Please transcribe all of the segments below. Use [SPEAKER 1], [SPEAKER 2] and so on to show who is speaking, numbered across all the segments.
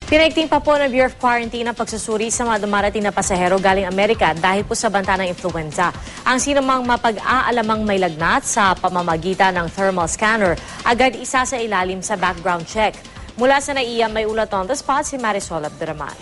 [SPEAKER 1] Pinaigting pa po ng Bureau of Quarantine ang pagsusuri sa mga dumarating na pasahero galing Amerika dahil po sa banta ng influenza. Ang sinumang mapag-aalamang may lagnat sa pamamagitan ng thermal scanner, agad isa sa ilalim sa background check. Mula sa NAIA, may ulat on the spot si Marisol Abduraman.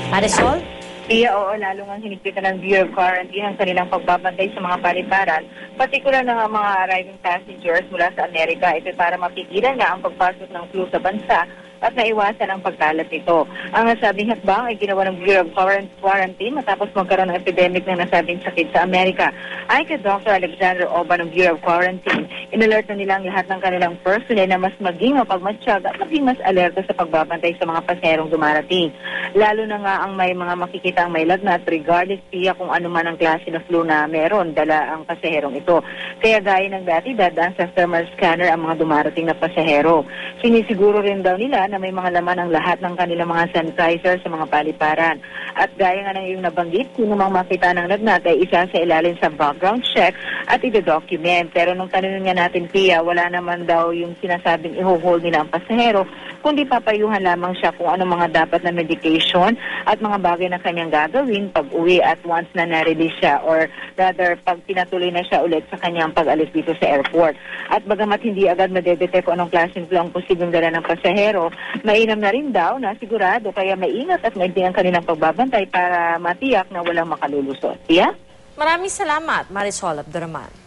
[SPEAKER 1] Marisol?
[SPEAKER 2] Oo, lalo nga hinigpitan ng Bureau of Quarantine ang kanilang pagbabantay sa mga paliparan, partikular ng mga arriving passengers mula sa Amerika. Ito para mapigilan na ang pagpasok ng flu sa bansa at naiwasan ang pagkalat nito. Ang nasabing hakbang ay ginawa ng Bureau of Quarantine matapos magkaroon ng epidemic ng nasabing sakit sa Amerika. Ay kay Dr. Alexander Oba ng Bureau of Quarantine, inalert na nilang lahat ng kanilang personnel na mas maging mapagmatsyag at maging mas alerto sa pagbabantay sa mga paserong dumarating. Lalo na nga ang may mga makikita ang may lagnat regardless siya kung ano man ang klase ng flu na meron dala ang paserong ito. Kaya gaya ng dati, dadaan sa thermal scanner ang mga dumarating na pasahero. Sinisiguro rin daw nila na may mga laman ang lahat ng kanilang mga sanitizer sa mga paliparan. At gaya nga ng iyong nabanggit, kung namang makita ng lagnat ay isa sa ilalim sa background check at ito-document. Pero nung tanongin nga natin, Pia, wala naman daw yung sinasabing i-hold nila ang pasahero, kundi papayuhan lamang siya kung ano mga dapat na medication at mga bagay na kanyang gagawin pag uwi at once na na-release siya or rather pag pinatuloy na siya ulit sa kanyang pag-alis dito sa airport. At bagamat hindi agad madedetect kung anong klaseng flu ang posibleng dala ng pasahero, mainam na rin daw na sigurado kaya maingat at maigting ang kanilang pagbabantay para matiyak na walang makalulusot. Yeah?
[SPEAKER 1] Maraming salamat, Marisol Abduraman.